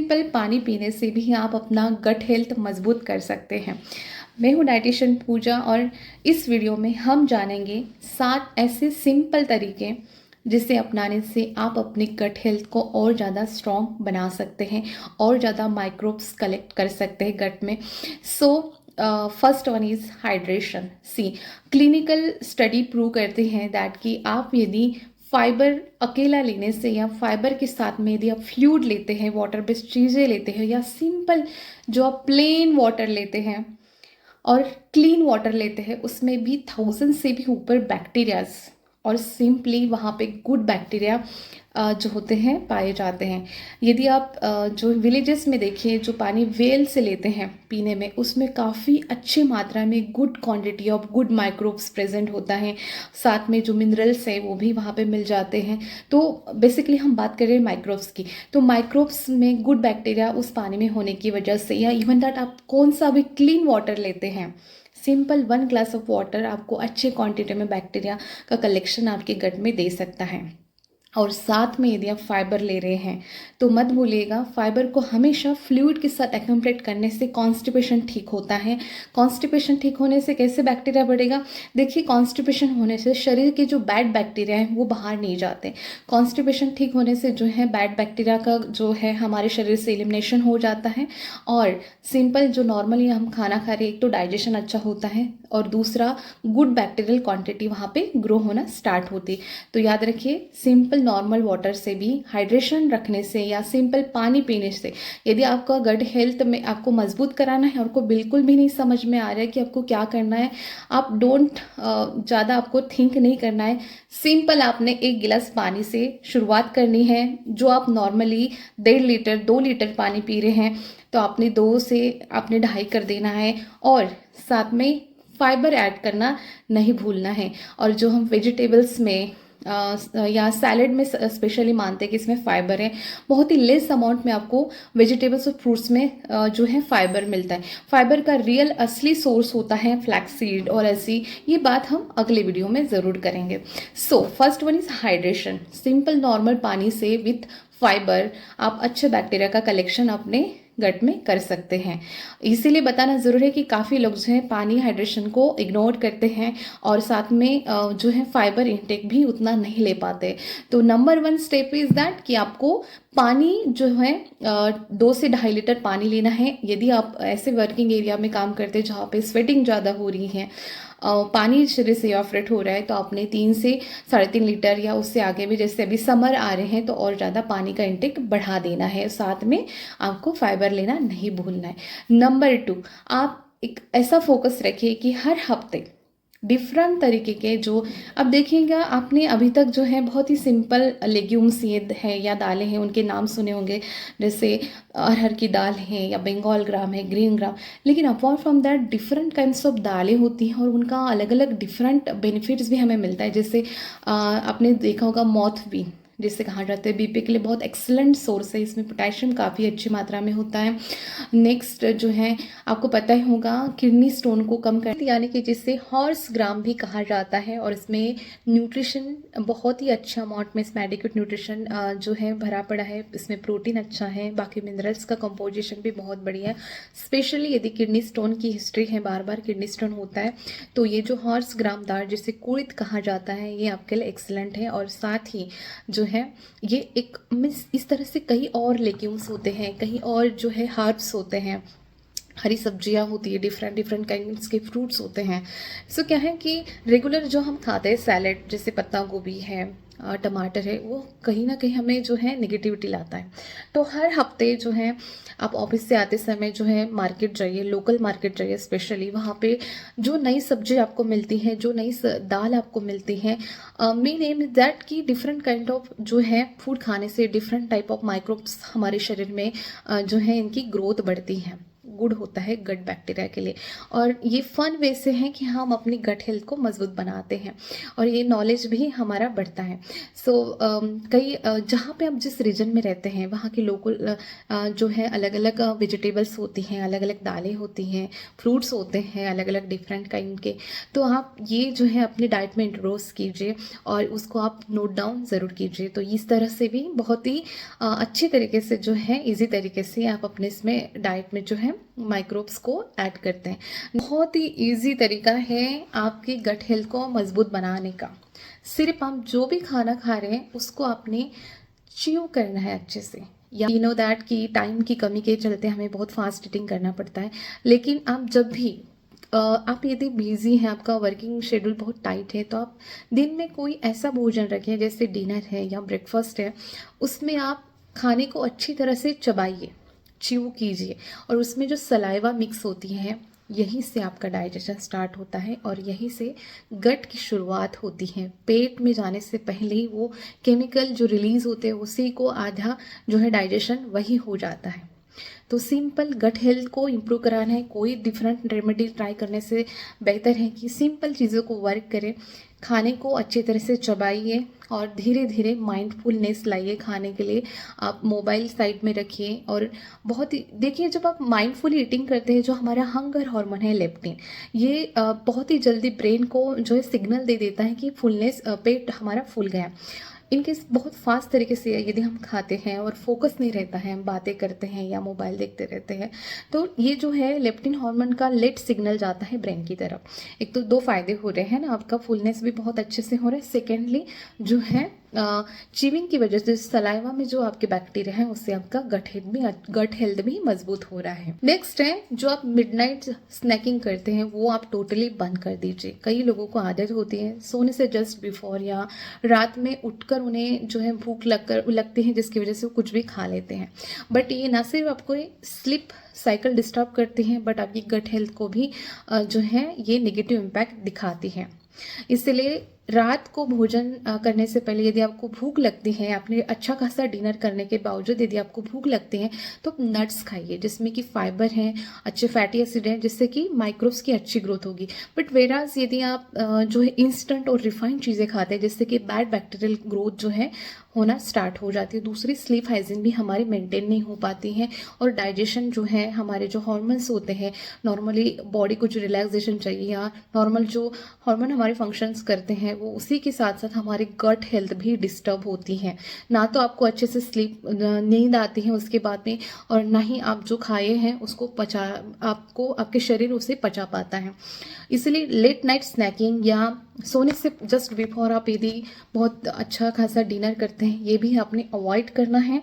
Simple पानी पीने से भी आप अपना गट हेल्थ मजबूत कर सकते हैं। मैं हूँ डाइटिशियन पूजा और इस वीडियो में हम जानेंगे 7 ऐसे सिंपल तरीके जिसे अपनाने से आप अपनी गट हेल्थ को और ज़्यादा स्ट्रॉन्ग बना सकते हैं और ज़्यादा माइक्रोब्स कलेक्ट कर सकते हैं गट में। So first one is hydration. See clinical study prove करते हैं दैट कि आप यदि फाइबर अकेला लेने से या फाइबर के साथ में यदि आप फ्लूइड लेते हैं, वाटर बेस्ड चीज़ें लेते हैं या सिंपल जो आप प्लेन वाटर लेते हैं और क्लीन वाटर लेते हैं, उसमें भी 1000 से भी ऊपर बैक्टीरियाज और सिंपली वहाँ पे गुड बैक्टीरिया जो होते हैं पाए जाते हैं। यदि आप जो विलेजेस में देखिए जो पानी वेल से लेते हैं पीने में, उसमें काफ़ी अच्छी मात्रा में good quantity of good microbes present होता है, साथ में जो मिनरल्स हैं वो भी वहाँ पे मिल जाते हैं। तो बेसिकली हम बात कर रहे हैं माइक्रोब्स की, तो माइक्रोब्स में गुड बैक्टीरिया उस पानी में होने की वजह से, या इवन दैट आप कौन सा भी क्लीन वाटर लेते हैं, सिंपल 1 ग्लास ऑफ वाटर आपको अच्छे क्वांटिटी में बैक्टीरिया का कलेक्शन आपके गट में दे सकता है। और साथ में यदि आप फाइबर ले रहे हैं तो मत भूलिएगा, फाइबर को हमेशा फ्लूइड के साथ एक्युमुलेट करने से कॉन्स्टिपेशन ठीक होता है। कॉन्स्टिपेशन ठीक होने से कैसे बैक्टीरिया बढ़ेगा? देखिए, कॉन्स्टिपेशन होने से शरीर के जो बैड बैक्टीरिया हैं वो बाहर नहीं जाते। कॉन्स्टिपेशन ठीक होने से जो है बैड बैक्टीरिया का जो है हमारे शरीर से एलिमिनेशन हो जाता है, और सिंपल जो नॉर्मली हम खाना खा रहे हैं, एक तो डाइजेशन अच्छा होता है और दूसरा गुड बैक्टीरियल क्वांटिटी वहाँ पे ग्रो होना स्टार्ट होती। तो याद रखिए, सिंपल नॉर्मल वाटर से भी हाइड्रेशन रखने से या सिंपल पानी पीने से, यदि आपका गट हेल्थ में आपको मजबूत कराना है और को बिल्कुल भी नहीं समझ में आ रहा है कि आपको क्या करना है, आप डोंट ज़्यादा आपको थिंक नहीं करना है। सिंपल आपने 1 गिलास पानी से शुरुआत करनी है। जो आप नॉर्मली 1.5 लीटर 2 लीटर पानी पी रहे हैं, तो आपने 2 से आपने 2.5 कर देना है, और साथ में फाइबर ऐड करना नहीं भूलना है। और जो हम वेजिटेबल्स में या सैलेड में स्पेशली मानते हैं कि इसमें फाइबर है, बहुत ही लेस अमाउंट में आपको वेजिटेबल्स और फ्रूट्स में जो है फाइबर मिलता है। फाइबर का रियल असली सोर्स होता है फ्लैक्सीड और ऐसी, ये बात हम अगले वीडियो में ज़रूर करेंगे। सो first one is hydration. Simple normal पानी से विथ फाइबर आप अच्छे बैक्टीरिया का कलेक्शन अपने गट में कर सकते हैं। इसीलिए बताना ज़रूरी है कि काफ़ी लोग जो है पानी हाइड्रेशन को इग्नोर करते हैं और साथ में जो है फाइबर इंटेक भी उतना नहीं ले पाते। तो नंबर 1 स्टेप इज़ दैट कि आपको पानी जो है 2 से 2.5 लीटर पानी लेना है। यदि आप ऐसे वर्किंग एरिया में काम करते हैं जहाँ पे स्वेटिंग ज़्यादा हो रही है, पानी शरीर से इवापोरेट हो रहा है, तो आपने 3 से 3.5 लीटर या उससे आगे भी, जैसे अभी समर आ रहे हैं तो और ज़्यादा पानी का इंटेक बढ़ा देना है। साथ में आपको फाइबर लेना नहीं भूलना है। नंबर 2, आप एक ऐसा फोकस रखिए कि हर हफ्ते डिफरेंट तरीके के, जो अब देखिएगा आपने अभी तक जो है बहुत ही सिंपल लेग्यूम्स ये है या दालें हैं, उनके नाम सुने होंगे, जैसे अरहर की दाल है या बंगाल ग्राम है, ग्रीन ग्राम। लेकिन apart from that different kinds of दालें होती हैं और उनका अलग अलग डिफरेंट बेनिफिट्स भी हमें मिलता है। जैसे आपने देखा होगा मोथ बीन, जिसे कहा जाता है बीपी के लिए बहुत एक्सलेंट सोर्स है, इसमें पोटेशियम काफ़ी अच्छी मात्रा में होता है। नेक्स्ट जो है आपको पता ही होगा किडनी स्टोन को कम कर, यानी कि जिसे हॉर्स ग्राम भी कहा जाता है, और इसमें न्यूट्रिशन बहुत ही अच्छा अमाउंट में, इसमें एडिक्वेट न्यूट्रिशन जो है भरा पड़ा है। इसमें प्रोटीन अच्छा है, बाकी मिनरल्स का कंपोजिशन भी बहुत बढ़िया है। स्पेशली यदि किडनी स्टोन की हिस्ट्री है, बार बार किडनी स्टोन होता है, तो ये जो हॉर्स ग्राम दाल जिसे कुड़ित कहा जाता है, ये आपके लिए एक्सलेंट है। और साथ ही जो है ये एक मीन्स इस तरह से कई और लेग्यूम्स होते हैं, कहीं और जो है हर्ब्स होते हैं, हरी सब्जियां होती है, डिफरेंट डिफरेंट काइंड्स के फ्रूट्स होते हैं। सो क्या है कि रेगुलर जो हम खाते हैं सैलेड, जैसे पत्ता गोभी है, टमाटर है, वो कहीं ना कहीं हमें जो है निगेटिविटी लाता है। तो हर हफ्ते जो है आप ऑफिस से आते समय जो है मार्केट जाइए, लोकल मार्केट जाइए, स्पेशली वहाँ पे जो नई सब्जी आपको मिलती है, जो नई दाल आपको मिलती है, मेन एम इज दैट कि डिफरेंट काइंड ऑफ जो है फूड खाने से डिफरेंट टाइप ऑफ माइक्रोब्स हमारे शरीर में जो है इनकी ग्रोथ बढ़ती है। गुड होता है गट बैक्टीरिया के लिए। और ये फन वे से है कि हम अपनी गट हेल्थ को मजबूत बनाते हैं और ये नॉलेज भी हमारा बढ़ता है। सो जहाँ पे आप जिस रीजन में रहते हैं वहाँ के लोकल जो है अलग अलग वेजिटेबल्स होती हैं, अलग अलग दालें होती हैं, फ्रूट्स होते हैं अलग अलग डिफरेंट काइंड के। तो आप ये जो है अपनी डाइट में इंट्रोड्यूस कीजिए और उसको आप नोट डाउन ज़रूर कीजिए। तो इस तरह से भी बहुत ही अच्छी तरीके से जो है इजी तरीके से आप अपने इसमें डाइट में जो है माइक्रोब्स को ऐड करते हैं। बहुत ही इजी तरीका है आपकी गट हेल्थ को मजबूत बनाने का। सिर्फ आप जो भी खाना खा रहे हैं उसको आपने च्यू करना है अच्छे से। या यू नो दैट कि टाइम की कमी के चलते हमें बहुत फास्ट ईटिंग करना पड़ता है, लेकिन आप जब भी आप यदि बिजी हैं, आपका वर्किंग शेड्यूल बहुत टाइट है, तो आप दिन में कोई ऐसा भोजन रखें जैसे डिनर है या ब्रेकफास्ट है, उसमें आप खाने को अच्छी तरह से चबाइए, च्यू कीजिए और उसमें जो सलाइवा मिक्स होती है यहीं से आपका डाइजेशन स्टार्ट होता है और यहीं से गट की शुरुआत होती है। पेट में जाने से पहले ही वो केमिकल जो रिलीज होते हैं उसी को आधा जो है डाइजेशन वही हो जाता है। तो सिंपल गट हेल्थ को इम्प्रूव कराना है, कोई डिफरेंट रेमेडी ट्राई करने से बेहतर है कि सिंपल चीज़ों को वर्क करें। खाने को अच्छी तरह से चबाइए और धीरे धीरे माइंडफुलनेस लाइए खाने के लिए। आप मोबाइल साइड में रखिए और बहुत ही देखिए, जब आप माइंडफुल ईटिंग करते हैं जो हमारा हंगर हार्मोन है लेप्टिन, ये बहुत ही जल्दी ब्रेन को जो है सिग्नल दे देता है कि फुलनेस, पेट हमारा फूल गया। इनकेस बहुत फास्ट तरीके से यदि हम खाते हैं और फोकस नहीं रहता है, हम बातें करते हैं या मोबाइल देखते रहते हैं, तो ये जो है लेप्टिन हार्मोन का लेट सिग्नल जाता है ब्रेन की तरफ। एक तो दो फायदे हो रहे हैं ना, आपका फुलनेस भी बहुत अच्छे से हो रहा है। सेकेंडली जो है चीविंग की वजह से सलाइवा में जो आपके बैक्टीरिया है उससे आपका गट हेल्थ भी मजबूत हो रहा है। नेक्स्ट है, जो आप मिडनाइट स्नैकिंग करते हैं वो आप टोटली बंद कर दीजिए। कई लोगों को आदत होती है सोने से जस्ट बिफोर या रात में उठकर उन्हें जो है भूख लगती है, जिसकी वजह से वो कुछ भी खा लेते हैं। बट ये ना सिर्फ आपको स्लिप साइकिल डिस्टर्ब करती हैं, बट आपकी गट हेल्थ को भी जो है ये नेगेटिव इम्पैक्ट दिखाती है। इसलिए रात को भोजन करने से पहले यदि आपको भूख लगती है, आपने अच्छा खासा डिनर करने के बावजूद यदि आपको भूख लगती है, तो नट्स खाइए जिसमें कि फाइबर है, अच्छे फैटी एसिड हैं, जिससे कि माइक्रोब्स की अच्छी ग्रोथ होगी। बट वेराज यदि आप जो है इंस्टेंट और रिफाइंड चीज़ें खाते हैं, जिससे कि बैड बैक्टीरियल ग्रोथ जो है होना स्टार्ट हो जाती है। दूसरी, स्लीप हाइजीन भी हमारी मेंटेन नहीं हो पाती है और डाइजेशन जो है, हमारे जो हार्मोन्स होते हैं, नॉर्मली बॉडी को जो रिलैक्सेशन चाहिए या नॉर्मल जो हार्मोन हमारे फंक्शंस करते हैं, वो उसी के साथ साथ हमारी गट हेल्थ भी डिस्टर्ब होती है। ना तो आपको अच्छे से नींद आती है उसके बाद में, और ना ही आप जो खाए हैं उसको आपके शरीर उसे पचा पाता है। इसलिए लेट नाइट स्नैकिंग या सोने से जस्ट बिफोर आप यदि बहुत अच्छा खासा डिनर करते हैं, ये भी आपने अवॉइड करना है।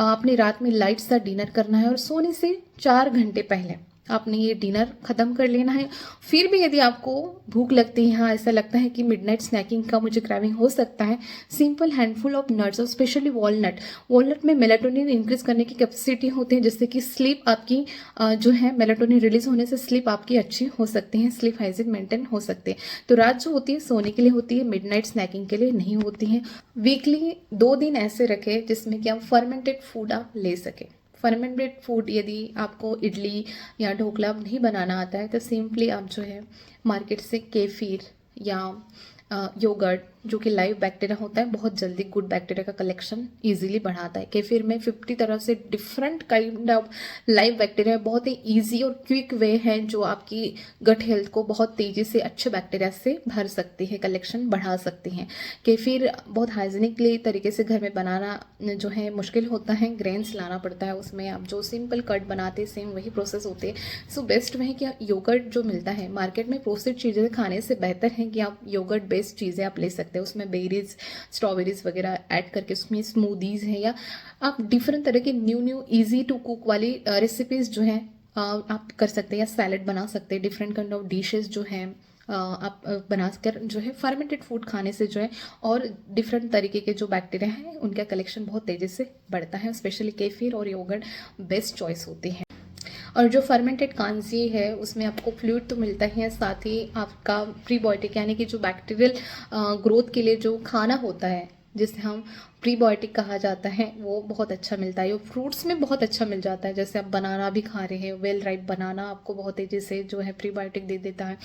आपने रात में लाइट सा डिनर करना है और सोने से 4 घंटे पहले आपने ये डिनर ख़त्म कर लेना है। फिर भी यदि आपको भूख लगती है, हाँ ऐसा लगता है कि मिडनाइट स्नैकिंग का मुझे क्रेविंग हो सकता है, सिंपल हैंडफुल ऑफ नट्स और स्पेशली वॉलनट में मेलाटोनिन इंक्रीज करने की कैपेसिटी होती है, जिससे कि स्लीप आपकी जो है मेलाटोनिन रिलीज होने से स्लीप आपकी अच्छी हो सकती है, स्लीप हाइजीन मेंटेन हो सकते हैं। तो रात जो होती है सोने के लिए होती है, मिडनाइट स्नैकिंग के लिए नहीं होती है। वीकली 2 दिन ऐसे रखें जिसमें कि आप फर्मेंटेड फूड आप ले सकें। फर्मेंटेड फूड यदि आपको इडली या ढोकला नहीं बनाना आता है, तो सिंपली आप जो है मार्केट से केफिर या योगर्ट, जो कि लाइव बैक्टीरिया होता है, बहुत जल्दी गुड बैक्टीरिया का कलेक्शन इजीली बढ़ाता है। केफिर में 50 तरह से different kind of live bacteria, बहुत ही इजी और क्विक वे है जो आपकी गट हेल्थ को बहुत तेज़ी से अच्छे बैक्टीरिया से भर सकती है, कलेक्शन बढ़ा सकती हैं। केफिर बहुत हाइजीनिकली तरीके से घर में बनाना जो है मुश्किल होता है, ग्रेन्स लाना पड़ता है, उसमें आप जो सिंपल कट बनाते सेम वही प्रोसेस होते हैं। सो बेस्ट वह है कि योगर्ट जो मिलता है मार्केट में, प्रोसेस्ड चीज़ें खाने से बेहतर है कि आप योगर्ट बेस्ड चीज़ें आप ले सकते हैं। उसमें बेरीज, स्ट्रॉबेरीज वगैरह ऐड करके उसमें स्मूदीज हैं, या आप डिफरेंट तरह के न्यू इजी टू कुक वाली रेसिपीज जो हैं आप कर सकते हैं, या सैलड बना सकते हैं। डिफरेंट काइंड ऑफ डिशेस जो हैं आप बनाकर जो है फर्मेंटेड फूड खाने से जो है और डिफरेंट तरीके के जो बैक्टीरिया हैं उनका कलेक्शन बहुत तेज़ी से बढ़ता है। स्पेशली केफिर और योगर्ट बेस्ट चॉइस होती है। और जो फर्मेंटेड कांजी है उसमें आपको फ्लूइड तो मिलता ही है, साथ ही आपका प्रीबायोटिक यानी कि जो बैक्टीरियल ग्रोथ के लिए जो खाना होता है, जिसे हम प्रीबायोटिक कहा जाता है वो बहुत अच्छा मिलता है। वो फ्रूट्स में बहुत अच्छा मिल जाता है, जैसे आप बनाना भी खा रहे हैं, वेल राइप बनाना आपको बहुत तेज़ी से जो है प्रीबायोटिक दे देता है।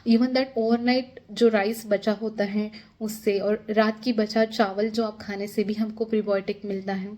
इवन दैट ओवरनाइट जो राइस बचा होता है उससे, और रात की बचा चावल जो आप खाने से भी हमको प्रीबायोटिक मिलता है।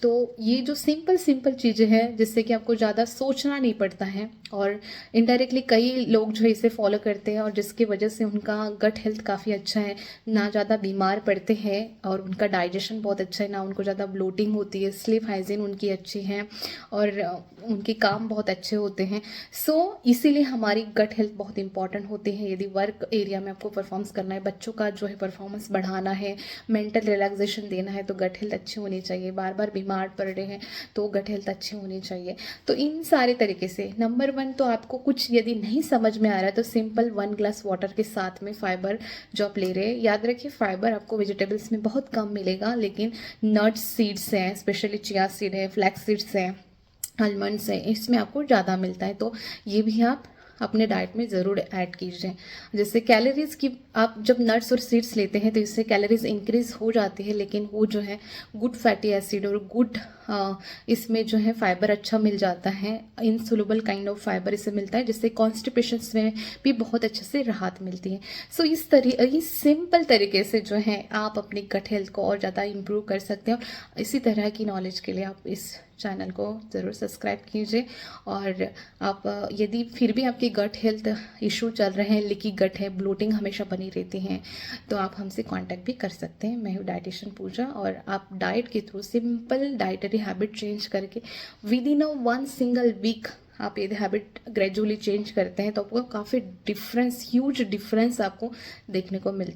तो ये जो सिंपल सिंपल चीज़ें हैं जिससे कि आपको ज़्यादा सोचना नहीं पड़ता है, और इनडायरेक्टली कई लोग जो है इसे फॉलो करते हैं और जिसकी वजह से उनका गट हेल्थ काफ़ी अच्छा है, ना ज़्यादा बीमार पड़ते हैं और उनका डाइजेशन बहुत अच्छा है, ना उनको ज़्यादा ब्लोटिंग होती है, स्लीप हाइजीन उनकी अच्छी है और उनके काम बहुत अच्छे होते हैं। सो इसीलिए हमारी गट हेल्थ बहुत इंपॉर्टेंट होती है। यदि वर्क एरिया में आपको परफॉर्मेंस करना है, बच्चों का जो है परफॉर्मेंस बढ़ाना है, मेंटल रिलैक्सेशन देना है, तो गट हेल्थ अच्छी होनी चाहिए। बार बार बीमार पड़ रहे हैं तो गट हेल्थ अच्छी होनी चाहिए। तो इन सारे तरीके से नंबर 1 तो आपको कुछ यदि नहीं समझ में आ रहा है तो सिंपल 1 ग्लास वाटर के साथ में फाइबर जो आप ले रहे हैं, याद रखिए फाइबर आपको वेजिटेबल्स में बहुत कम मिलेगा, लेकिन नट्स सीड्स हैं, स्पेशली चिया सीड है, फ्लैक्स सीड्स हैं, आलमंड्स हैं, इसमें आपको ज़्यादा मिलता है। तो ये भी आप अपने डाइट में ज़रूर ऐड कीजिए। जैसे कैलोरीज की, आप जब नट्स और सीड्स लेते हैं तो इससे कैलोरीज इंक्रीज हो जाती है, लेकिन वो जो है गुड फैटी एसिड और गुड इसमें जो है फाइबर अच्छा मिल जाता है, इनसोल्युबल काइंड ऑफ फाइबर इससे मिलता है, जिससे कॉन्स्टिपेशन में भी बहुत अच्छे से राहत मिलती है। सो इस सिंपल तरीके से जो है आप अपनी गट हेल्थ को और ज़्यादा इम्प्रूव कर सकते हैं। और इसी तरह की नॉलेज के लिए आप इस चैनल को ज़रूर सब्सक्राइब कीजिए। और आप यदि फिर भी आपके गट हेल्थ इशू चल रहे हैं, लीकी गट है, ब्लोटिंग हमेशा बनी रहती है, तो आप हमसे कांटेक्ट भी कर सकते हैं। मैं हूँ डाइटिशियन पूजा, और आप डाइट के through simple dietary habit change करके विद इन 1 सिंगल वीक आप ये हैबिट ग्रेजुअली चेंज करते हैं तो आपको काफ़ी डिफरेंस, ह्यूज डिफरेंस आपको देखने को मिलता है।